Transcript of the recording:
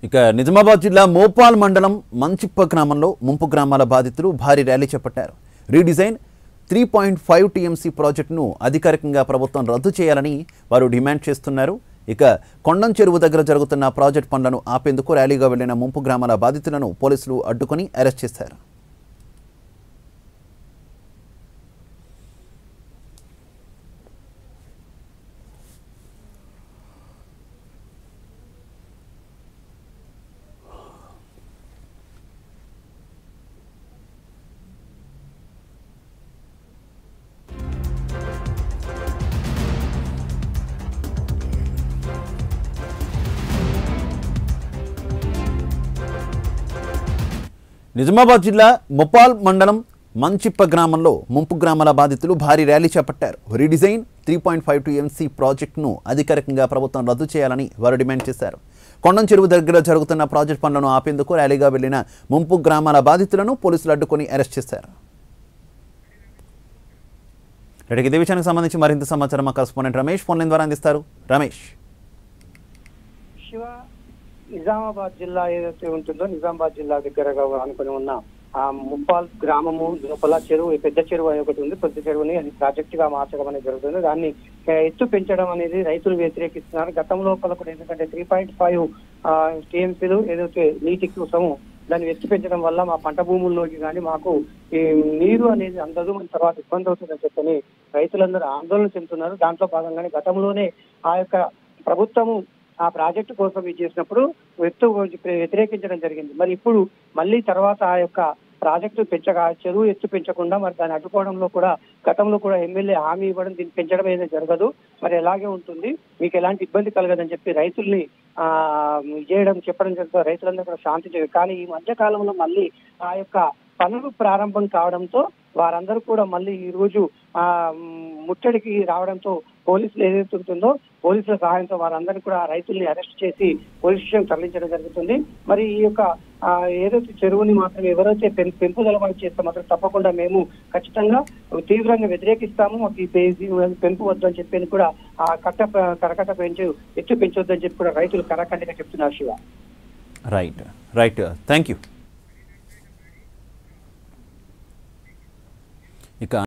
ఇక నిజామాబాద్ జిల్లా మోపాల్ మండలం మంచిప్ప గ్రామంలో ముంపు గ్రామాల బాధితులు భారీ ర్యాలీ చేపట్టారు. రీడిజైన్ 3.5 టీఎంసీ ప్రాజెక్టును అధికారికంగా ప్రభుత్వం రద్దు చేయాలని వారు డిమాండ్ చేస్తున్నారు. ఇక కొండం చెరువు దగ్గర జరుగుతున్న ప్రాజెక్ట్ పనులను ఆపేందుకు ర్యాలీగా వెళ్లిన ముంపు గ్రామాల బాధితులను పోలీసులు అడ్డుకొని అరెస్ట్ చేశారు. నిజామాబాద్ జిల్లా మోపాల్ మండలం మంచిప్ప గ్రామంలో ముంపు గ్రామాల బాధితులు భారీ ర్యాలీ చేపట్టారు. రీడిజైన్ 3.5 టీఎంసీ ప్రాజెక్టును అధికారికంగా ప్రభుత్వం రద్దు చేయాలని వారు డిమాండ్ చేశారు. కొండం చెరువు దగ్గర జరుగుతున్న ప్రాజెక్ట్ పనులను ఆపేందుకు ర్యాలీగా వెళ్లిన ముంపు గ్రామాల బాధితులను పోలీసులు అడ్డుకొని అరెస్ట్ చేశారు. ఇదే విషయానికి సంబంధించి మరింత సమాచారం మా కరెస్పాండెంట్ రమేష్ ఫోన్ లైన్ ద్వారా అందిస్తారు. రమేష్, నిజామాబాద్ జిల్లా ఏదైతే ఉంటుందో నిజామాబాద్ జిల్లా దగ్గరగా అనుకుని ఉన్న ఆ ముప్పాల్ గ్రామము లోపల చెరువు, పెద్ద చెరువు అని ఒకటి ఉంది. పెద్ద చెరువుని అది ప్రాజెక్ట్ గా మార్చడం అనేది జరుగుతుంది. దాన్ని ఎత్తు పెంచడం అనేది రైతులు వ్యతిరేకిస్తున్నారు. గతం లోపల కూడా ఎందుకంటే 3.5 టీఎంసీలు ఏదైతే నీటి కోసము దాన్ని ఎత్తు పెంచడం వల్ల మా పంట భూముల్లోకి కానీ మాకు ఈ నీరు అనేది అందదు, మన తర్వాత ఇబ్బంది అవుతుందని చెప్పని రైతులందరూ ఆందోళన చెందుతున్నారు. దాంట్లో భాగంగానే గతంలోనే ఆ యొక్క ప్రభుత్వము ఆ ప్రాజెక్టు కోసం ఇది చేసినప్పుడు వ్యతిరేకించడం జరిగింది. మరి ఇప్పుడు మళ్ళీ తర్వాత ఆ యొక్క ప్రాజెక్టు చెరువు ఎత్తు పెంచకుండా మరి దాన్ని అడ్డుకోవడంలో కూడా గతంలో కూడా ఎమ్మెల్యే హామీ ఇవ్వడం, దీన్ని పెంచడం ఏదైనా జరగదు, మరి ఎలాగే ఉంటుంది, మీకు ఎలాంటి ఇబ్బంది కలగదని చెప్పి రైతుల్ని చెప్పడం జరుగుతుంది. రైతులందరూ కూడా శాంతి. కానీ ఈ మధ్య కాలంలో మళ్ళీ ఆ యొక్క పనులు ప్రారంభం కావడంతో వారందరూ కూడా మళ్ళీ ఈ రోజు ముట్టడికి రావడంతో పోలీసులు ఏదైతే ఉంటుందో పోలీసుల సహాయంతో వారందరినీ కూడా రైతుల్ని అరెస్ట్ చేసి పోలీస్ స్టేషన్ తరలించడం జరుగుతుంది. మరి ఈ యొక్క ఏదైతే చెరువుని మాత్రం ఎవరైతే పెంపుదల చేస్తే మాత్రం తప్పకుండా మేము ఖచ్చితంగా తీవ్రంగా వ్యతిరేకిస్తాము, మాకు ఈ పెంపు వద్దని చెప్పి కూడా ఆ కరకట్ట ఎత్తు పెంచొద్దని చెప్పి కూడా రైతులు కరకండిగా చెప్తున్నారు. Shiva, right, thank you. ఇక